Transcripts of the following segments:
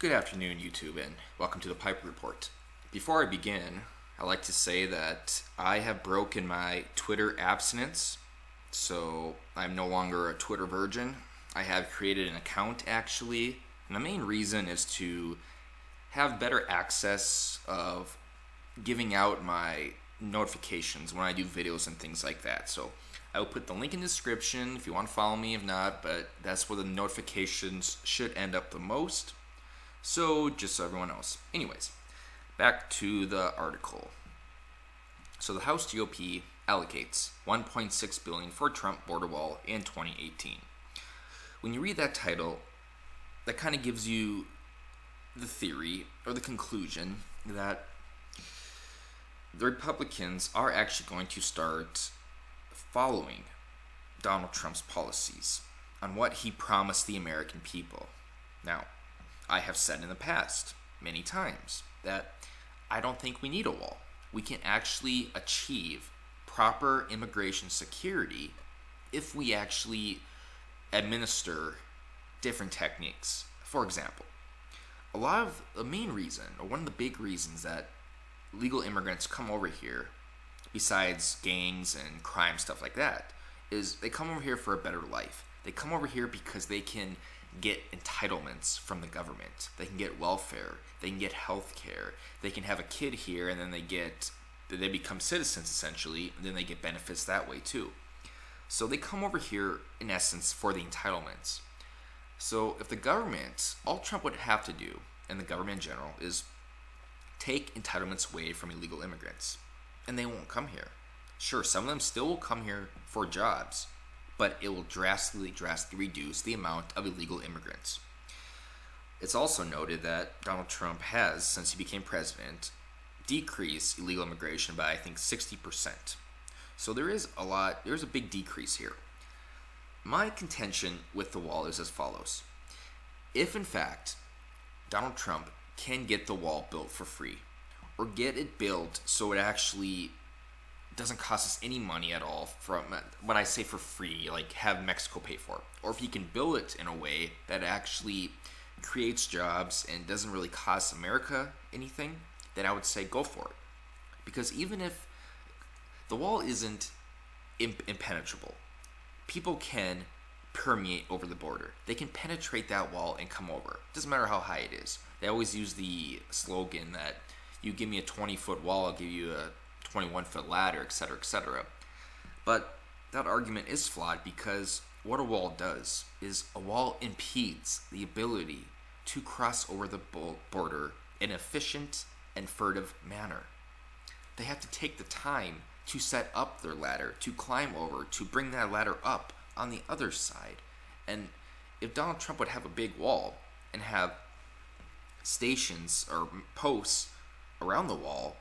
Good afternoon, YouTube, and welcome to the Piper Report. Before I begin, I'd like to say that I have broken my Twitter abstinence, so I'm no longer a Twitter virgin. I have created an account, actually, and the main reason is to have better access of giving out my notifications when I do videos and things like that. So I will put the link in the description if you want to follow me, if not, but that's where the notifications should end up the most. So just so everyone knows. Anyways, back to the article. So the House GOP allocates $1.6 billion for Trump border wall in 2018. When you read that title, that kind of gives you the theory or the conclusion that the Republicans are actually going to start following Donald Trump's policies on what he promised the American people. Now, I have said in the past many times that I don't think we need a wall. We can actually achieve proper immigration security if we actually administer different techniques. For example, a lot of the main reason, or one of the big reasons that legal immigrants come over here, besides gangs and crime, stuff like that, is they come over here for a better life. They come over here because they can get entitlements from the government. They can get welfare. They can get health care. They can have a kid here and then they become citizens essentially, and then they get benefits that way too. So they come over here in essence for the entitlements. So if the government, all Trump would have to do, and the government in general, is take entitlements away from illegal immigrants, and they won't come here. Sure, some of them still will come here for jobs, but it will drastically reduce the amount of illegal immigrants. It's also noted that Donald Trump has, since he became president, decreased illegal immigration by I think 60%. So there's a big decrease here. My contention with the wall is as follows. If in fact Donald Trump can get the wall built for free, or get it built so it actually doesn't cost us any money at all, from when I say for free, like have Mexico pay for it, or if he can build it in a way that actually creates jobs and doesn't really cost America anything, then I would say go for it. Because even if the wall isn't impenetrable, people can permeate over the border. They can penetrate that wall and come over. Doesn't matter how high it is. They always use the slogan that you give me a 20-foot wall, I'll give you a 21-foot ladder, etc., etc. But that argument is flawed because what a wall does is a wall impedes the ability to cross over the border in an efficient and furtive manner. They have to take the time to set up their ladder, to climb over, to bring that ladder up on the other side. And if Donald Trump would have a big wall and have stations or posts around the wall,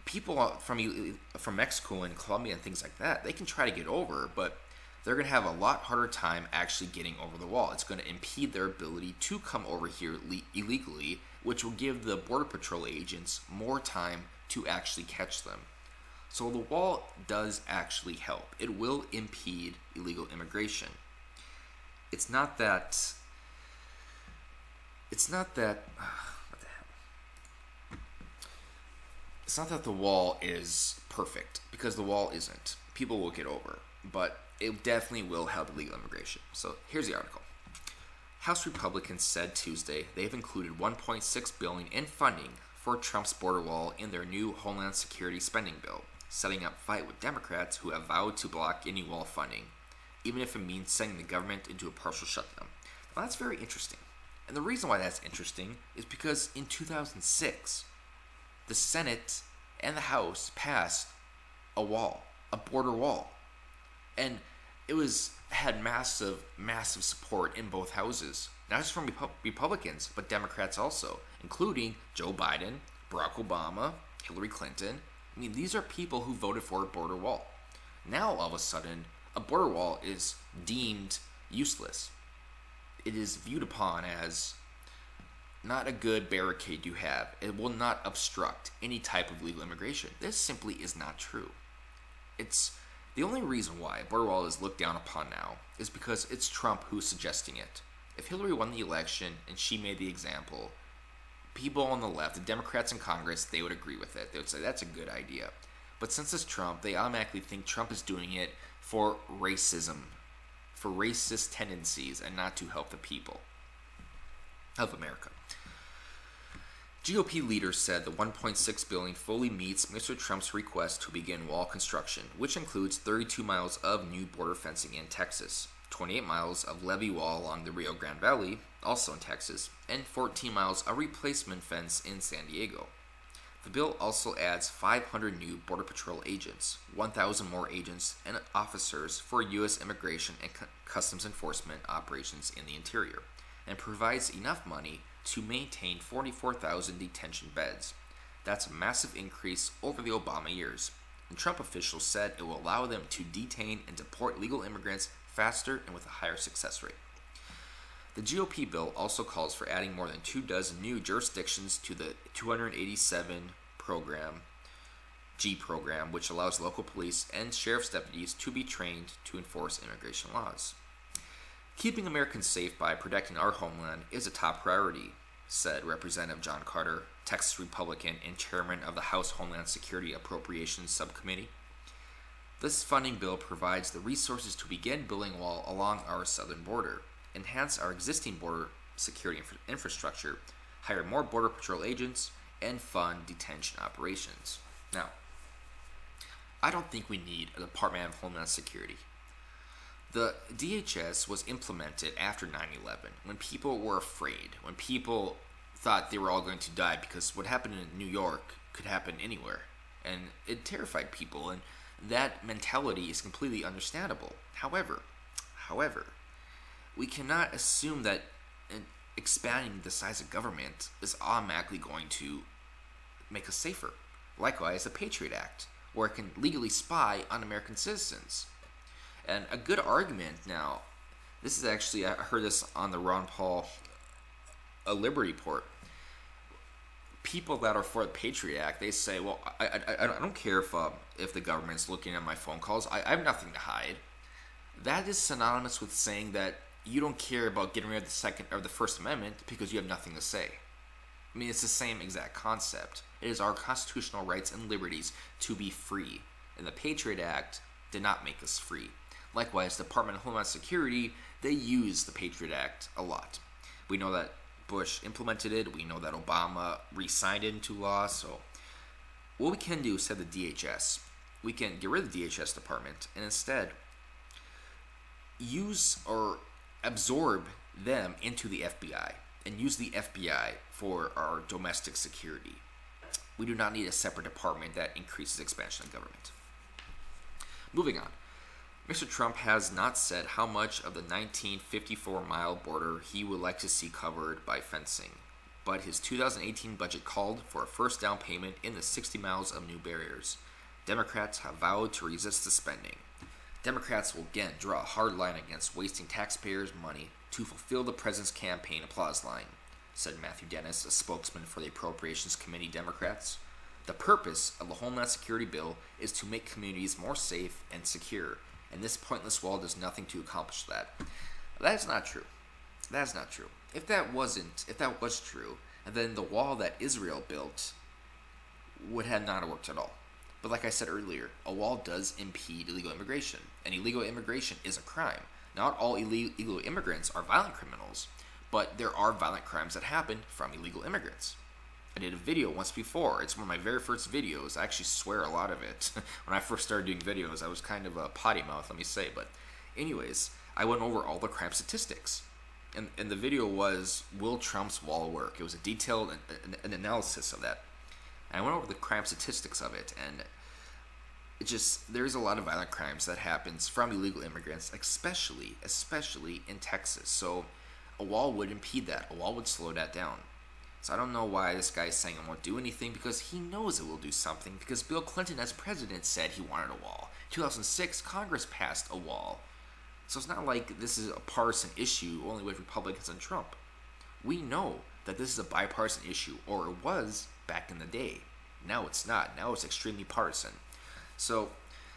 people from Mexico and Colombia and things like that, they can try to get over, but they're going to have a lot harder time actually getting over the wall. It's going to impede their ability to come over here illegally, which will give the Border Patrol agents more time to actually catch them. So the wall does actually help. It will impede illegal immigration. It's not that the wall is perfect, because the wall isn't. People will get over, but it definitely will help illegal immigration. So here's the article. House Republicans said Tuesday they've included $1.6 billion in funding for Trump's border wall in their new Homeland Security spending bill, setting up fight with Democrats who have vowed to block any wall funding, even if it means sending the government into a partial shutdown. Now that's very interesting. And the reason why that's interesting is because in 2006, the Senate and the House passed a border wall. And it had massive support in both houses, not just from Republicans, but Democrats also, including Joe Biden, Barack Obama, Hillary Clinton. I mean, these are people who voted for a border wall. Now, all of a sudden, a border wall is deemed useless. It is viewed upon as not a good barricade you have. It will not obstruct any type of legal immigration. This simply is not true. It's the only reason why a border wall is looked down upon now is because it's Trump who's suggesting it. If Hillary won the election and she made the example, people on the left, the Democrats in Congress, they would agree with it. They would say that's a good idea. But since it's Trump, they automatically think Trump is doing it for racism, for racist tendencies, and not to help the people of America. GOP leaders said the $1.6 billion fully meets Mr. Trump's request to begin wall construction, which includes 32 miles of new border fencing in Texas, 28 miles of levee wall along the Rio Grande Valley, also in Texas, and 14 miles of replacement fence in San Diego. The bill also adds 500 new Border Patrol agents, 1,000 more agents and officers for U.S. immigration and customs enforcement operations in the interior, and provides enough money to maintain 44,000 detention beds. That's a massive increase over the Obama years. And Trump officials said it will allow them to detain and deport legal immigrants faster and with a higher success rate. The GOP bill also calls for adding more than 24 new jurisdictions to the 287 program, which allows local police and sheriff's deputies to be trained to enforce immigration laws. Keeping Americans safe by protecting our homeland is a top priority, said Representative John Carter, Texas Republican and chairman of the House Homeland Security Appropriations Subcommittee. This funding bill provides the resources to begin building a wall along our southern border, enhance our existing border security infrastructure, hire more Border Patrol agents, and fund detention operations. Now, I don't think we need a Department of Homeland Security. The DHS was implemented after 9/11, when people were afraid, when people thought they were all going to die because what happened in New York could happen anywhere, and it terrified people, and that mentality is completely understandable. However, we cannot assume that expanding the size of government is automatically going to make us safer. Likewise, the Patriot Act, where it can legally spy on American citizens. And a good argument now, this is actually, I heard this on the Ron Paul Liberty Report. People that are for the Patriot Act, they say, well, I don't care if the government's looking at my phone calls. I have nothing to hide. That is synonymous with saying that you don't care about getting rid of the First Amendment because you have nothing to say. I mean, it's the same exact concept. It is our constitutional rights and liberties to be free. And the Patriot Act did not make us free. Likewise, the Department of Homeland Security, they use the Patriot Act a lot. We know that Bush implemented it. We know that Obama re-signed it into law. So what we can do, said the DHS, we can get rid of the DHS department and instead use or absorb them into the FBI and use the FBI for our domestic security. We do not need a separate department that increases expansion of government. Moving on. Mr. Trump has not said how much of the 1954-mile border he would like to see covered by fencing, but his 2018 budget called for a first down payment in the 60 miles of new barriers. Democrats have vowed to resist the spending. Democrats will again draw a hard line against wasting taxpayers' money to fulfill the president's campaign applause line, said Matthew Dennis, a spokesman for the Appropriations Committee Democrats. The purpose of the Homeland Security bill is to make communities more safe and secure, and this pointless wall does nothing to accomplish that. That is not true. That is not true. If that was true, then the wall that Israel built would have not worked at all. But like I said earlier, a wall does impede illegal immigration, and illegal immigration is a crime. Not all illegal immigrants are violent criminals, but there are violent crimes that happen from illegal immigrants. I did a video once before. It's one of my very first videos. I actually swear a lot of it. When I first started doing videos, I was kind of a potty mouth, let me say. But anyways, I went over all the crime statistics. And the video was, will Trump's wall work? It was a detailed an analysis of that. And I went over the crime statistics of it, and there's a lot of violent crimes that happens from illegal immigrants, especially in Texas. So a wall would impede that. A wall would slow that down. So I don't know why this guy is saying it won't do anything, because he knows it will do something, because Bill Clinton as president said he wanted a wall. 2006, Congress passed a wall. So it's not like this is a partisan issue only with Republicans and Trump. We know that this is a bipartisan issue, or it was back in the day. Now it's not. Now it's extremely partisan. So,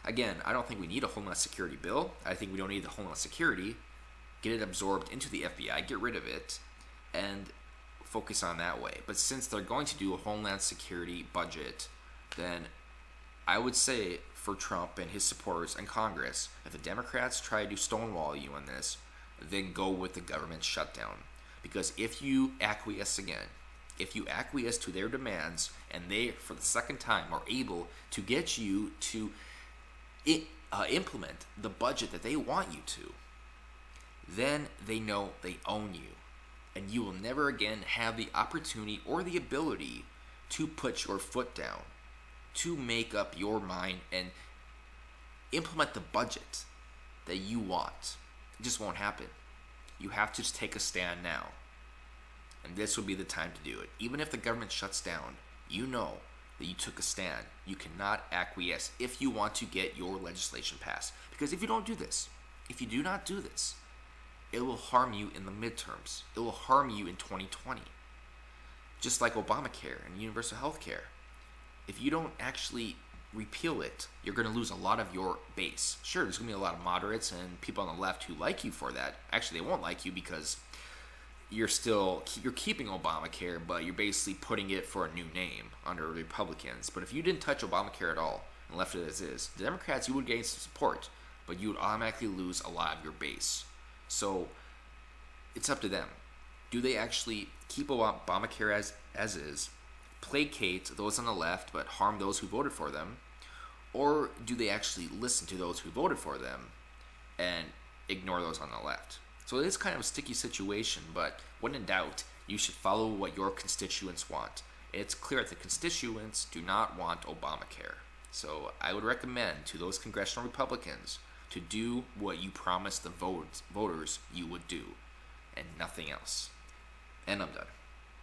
again, I don't think we need a Homeland Security bill. I think we don't need the Homeland Security. get it absorbed into the FBI, get rid of it, and focus on that way. But since they're going to do a Homeland Security budget, then I would say for Trump and his supporters and Congress, if the Democrats try to stonewall you on this, then go with the government shutdown. Because if you acquiesce again, if you acquiesce to their demands, and they, for the second time, are able to get you to implement the budget that they want you to, then they know they own you. And you will never again have the opportunity or the ability to put your foot down, to make up your mind and implement the budget that you want. It just won't happen. You have to just take a stand now. And this will be the time to do it. Even if the government shuts down, you know that you took a stand. You cannot acquiesce if you want to get your legislation passed. Because if you don't do this, if you do not do this, it will harm you in the midterms. It will harm you in 2020. Just like Obamacare and universal health care. If you don't actually repeal it, you're going to lose a lot of your base. Sure, there's going to be a lot of moderates and people on the left who like you for that. Actually, they won't like you because you're keeping Obamacare, but you're basically putting it for a new name under Republicans. But if you didn't touch Obamacare at all and left it as is, the Democrats, you would gain some support, but you would automatically lose a lot of your base. So it's up to them. Do they actually keep Obamacare as is, placate those on the left but harm those who voted for them, or do they actually listen to those who voted for them and ignore those on the left? So it is kind of a sticky situation, but when in doubt, you should follow what your constituents want. It's clear that the constituents do not want Obamacare. So I would recommend to those congressional Republicans to do what you promised the voters you would do, and nothing else. And I'm done.